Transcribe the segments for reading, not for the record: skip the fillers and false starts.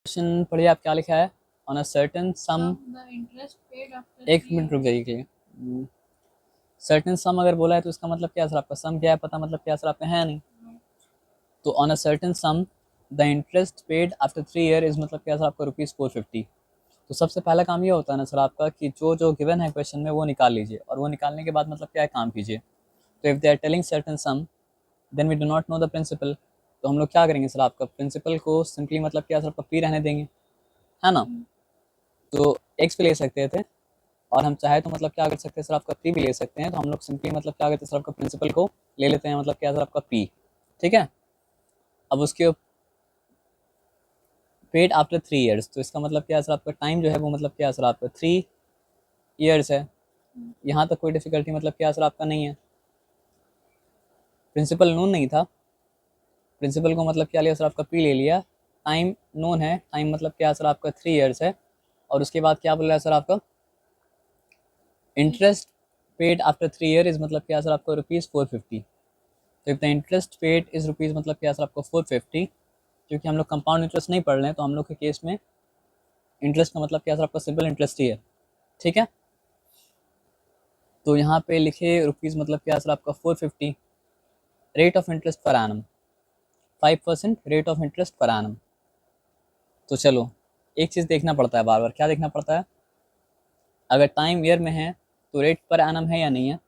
Question पढ़िए आप क्या लिखा है। ऑन अ सर्टेन सम, एक मिनट रुक जाइए। सर्टेन सम अगर बोला है तो इसका मतलब क्या है सर आपका, सम क्या है पता मतलब क्या है सर आपका, है नहीं। तो on a certain some the interest paid after 3 year is मतलब क्या है सर आपका ₹450। तो सबसे पहला काम ये होता है ना सर आपका कि जो जो गिवन है क्वेश्चन में वो निकाल लीजिए, और वो निकालने के बाद मतलब क्या है काम कीजिए। तो if they are telling certain sum then we do not know the principal, तो हम लोग क्या करेंगे सर आपका, प्रिंसिपल को सिंपली मतलब क्या सर आपका पी रहने देंगे, है ना। तो एक्स पे ले सकते थे, और हम चाहे तो मतलब क्या कर सकते हैं सर आपका पी भी ले सकते हैं। तो हम लोग सिंपली मतलब क्या करते हैं सर आपका प्रिंसिपल को ले लेते हैं, मतलब क्या सर आपका पी। ठीक है। अब उसके पेड आफ्टर 3 ईयर्स, तो इसका मतलब क्या है सर आपका, टाइम जो है वो मतलब क्या है सर आपका 3 ईयर्स है। यहाँ तक कोई डिफिकल्टी मतलब क्या है सर आपका नहीं है। प्रिंसिपल नोन नहीं था, प्रिंसिपल को मतलब क्या लिया सर आपका पी ले लिया। टाइम नोन है, टाइम मतलब क्या है सर आपका 3 ईयर्स है। और उसके बाद क्या बोल रहा है सर आपका, interest paid after 3 year is मतलब क्या सर आपको ₹450। तो if the interest paid is rupees मतलब क्या सर आपको 450, क्योंकि हम लोग कंपाउंड इंटरेस्ट नहीं पढ़ रहे हैं तो हम लोग के केस में इंटरेस्ट का मतलब क्या सर आपका सिंपल इंटरेस्ट ही है। ठीक है। तो यहाँ पे लिखे रुपीज़ मतलब क्या सर आपका 450, rate of interest per annum 5% rate of interest per annum. तो चलो एक चीज़ देखना पड़ता है बार बार, क्या देखना पड़ता है, अगर टाइम ईयर में है तो रेट पर एनम है या नहीं है,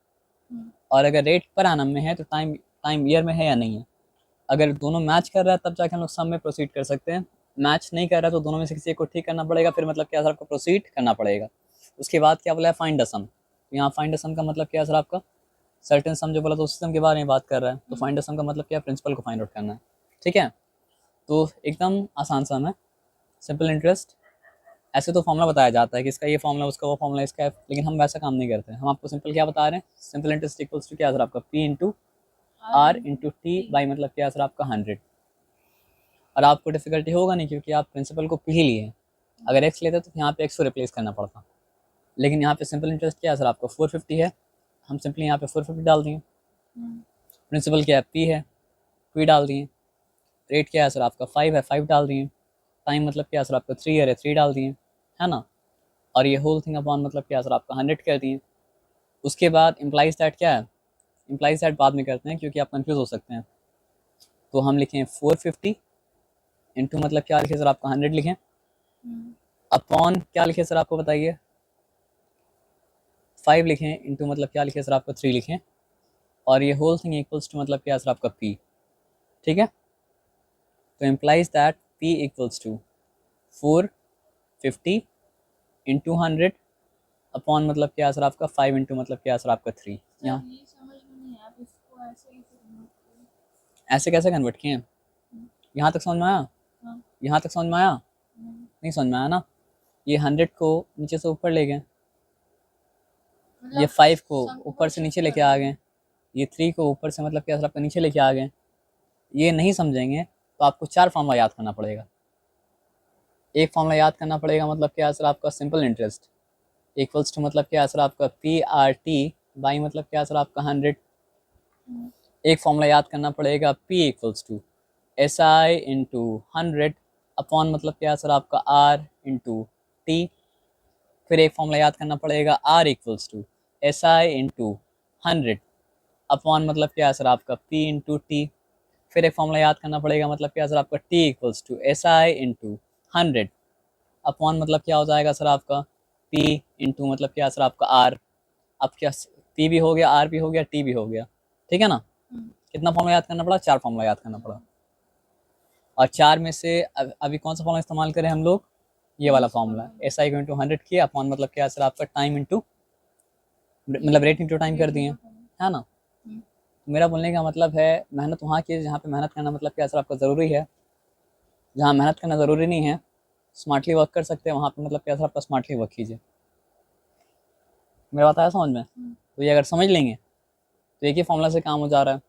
और अगर रेट पर एनम में है तो टाइम टाइम ईयर में है या नहीं है। अगर दोनों मैच कर रहा है तब जाके हम लोग सम में प्रोसीड कर सकते हैं। मैच नहीं कर रहा है तो दोनों में से किसी एक को ठीक करना पड़ेगा, फिर मतलब क्या सर आपको प्रोसीड करना पड़ेगा। उसके बाद क्या बोला है, फाइंड द सम। तो यहाँ फाइंड द सम का मतलब क्या है सर आपका, सर्टेन सम जो बोला तो उस सम के बारे में बात कर रहा है। तो फाइंड द सम का मतलब क्या है, प्रिंसिपल को फाइंड आउट करना है। ठीक है। तो एकदम आसान सम है, सिंपल इंटरेस्ट। ऐसे तो फॉर्मूला बताया जाता है कि इसका ये फॉर्मूला, उसका वो फॉर्मूला, इसका है, लेकिन हम वैसा काम नहीं करते हैं। हम आपको सिंपल क्या बता रहे हैं, सिंपल इंटरेस्ट इक्वल्स टू क्या सर आपका P into R into T by मतलब क्या सर आपका 100। और आपको डिफिकल्टी होगा नहीं क्योंकि आप प्रिंसिपल को पी ही लिए हैं। अगर एक्स लेते तो यहाँ पे एक्स को रिप्लेस करना पड़ता, लेकिन यहाँ पे सिंपल इंटरेस्ट क्या है सर आपको 450 है, हम सिंपली यहाँ पे 450 डाल दिए। प्रिंसिपल क्या है पी है, पी डाल दिए। रेट क्या है सर आपका 5 है, 5 डाल दिए। टाइम मतलब क्या है सर आपका 3 ईयर है, 3 डाल दिए, है ना। और ये होल थिंग अपॉन मतलब क्या है सर आपका 100 कर दिए। उसके बाद इम्प्लाइज दैट क्या है, इम्प्लाइज दैट बाद में करते हैं क्योंकि आप कंफ्यूज हो सकते हैं। तो हम लिखें 450 इंटू मतलब क्या लिखे सर आपका 100 लिखें, अपॉन क्या लिखे सर आपको बताइए, 5 लिखें, इंटू मतलब क्या लिखे सर आपको 3 लिखें, और ये होल थिंग इक्वल्स टू मतलब क्या है सर आपका पी। ठीक है। तो implies that P equals to 450 into 100 upon मतलब क्या है सर आपका 5 इंटू मतलब क्या है सर आपका 3। यहाँ ऐसे कैसे कन्वर्ट किए हैं, यहाँ तक समझ में आया, यहाँ तक समझ में आया, नहीं समझ में आया ना। ये 100 को नीचे से ऊपर ले गए, ये 5 को ऊपर से नीचे लेके आ गए, ये 3 को ऊपर से मतलब क्या सर आपका नीचे लेके आ गए। ये नहीं समझेंगे तो आपको 4 फॉर्मूला याद करना पड़ेगा। एक फॉर्मूला याद करना पड़ेगा मतलब क्या सर आपका सिंपल इंटरेस्ट इक्वल्स टू मतलब क्या सर आपका पी आर टी बाई मतलब क्या सर आपका 100। एक फॉर्मूला याद करना पड़ेगा P equals to S I into 100 upon मतलब क्या सर आपका आर इंटू टी। फिर एक फॉर्मूला याद करना पड़ेगा R equals to S I into 100 upon मतलब क्या सर आपका पी इंटू टी। फिर एक फॉर्मूला याद करना पड़ेगा मतलब क्या सर आपका T equals to S I into 100 upon मतलब क्या हो जाएगा सर आपका पी इंटू मतलब क्या सर आपका आर। अब क्या, पी भी हो गया, आर भी हो गया, टी भी हो गया। ठीक है ना। कितना फॉर्मूला याद करना पड़ा, 4 फॉर्मूला याद करना पड़ा। और 4 में से अभी कौन सा फॉर्मूला इस्तेमाल करें हम लोग, ये वाला फॉर्मूला एस आई को इंटू 100 किया अपॉन मतलब क्या सर आपका टाइम इंटू मतलब रेट इंटू टाइम कर दिए, है ना। मेरा बोलने का मतलब है मेहनत वहाँ की जहाँ पे मेहनत करना मतलब क्या सर आपका ज़रूरी है। जहाँ मेहनत करना ज़रूरी नहीं है, स्मार्टली वर्क कर सकते हैं, वहाँ पे मतलब क्या सर आपका स्मार्टली वर्क कीजिए। मेरा बात आया समझ में। तो ये अगर समझ लेंगे तो एक ही फॉर्मूला से काम हो जा रहा है,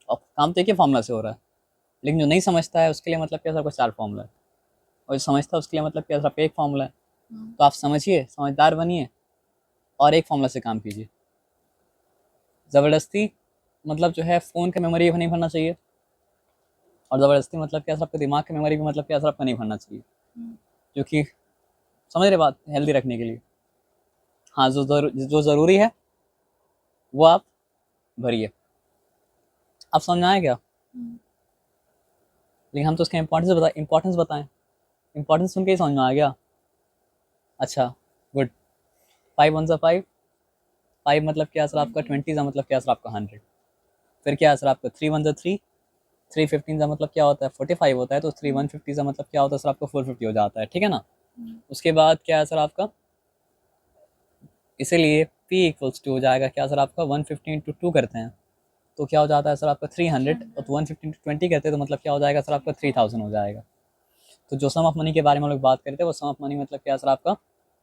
और काम तो एक ही फॉर्मूला से हो रहा है। लेकिन जो नहीं समझता है उसके लिए मतलब क्या सर आपका 4 फॉर्मूला है, और जो समझता है उसके लिए मतलब क्या सर आपका एक फॉर्मूला है। तो आप समझिए, समझदार बनिए, और एक फॉर्मूला से काम कीजिए। ज़बरदस्ती मतलब जो है फ़ोन का मेमोरी नहीं भरना चाहिए, और ज़बरदस्ती मतलब क्या सर आपके दिमाग की मेमोरी भी मतलब क्या सर आपका नहीं भरना चाहिए। जो कि समझ रहे बात, हेल्दी रखने के लिए। हाँ, जो ज़रूरी है वो आप भरिए। आप समझ में आया क्या? लेकिन हम तो उसका इम्पोर्टेंस बताएं। इम्पोर्टेंस सुन के ही समझ में आ गया। अच्छा, गुड। 5 वन ज़ा 5, 5 मतलब क्या सर आपका 20 ज़ा मतलब क्या सर आपका 100। फिर क्या सर आपका 3 वन ज़ा 3, 3 15 ज़ा मतलब क्या होता है 45 होता है, तो 3 150 ज़ा मतलब क्या होता है सर आपका 450 हो जाता है, ठीक है ना। उसके बाद क्या है सर आपका, इसीलिए P इक्वल्स टू हो जाएगा क्या सर आपका 150 इंटू 2 करते हैं तो क्या हो जाता है सर आपका 300, और 150 इंटू 20 करते हैं तो मतलब क्या हो जाएगा सर आपका 3000 हो जाएगा। तो जो सम ऑफ मनी के बारे में हम लोग बात करते हैं वो सम ऑफ मनी मतलब क्या सर आपका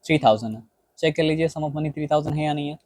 3000 है। चेक कर लीजिए सम ऑफ मनी 3000 है या नहीं है।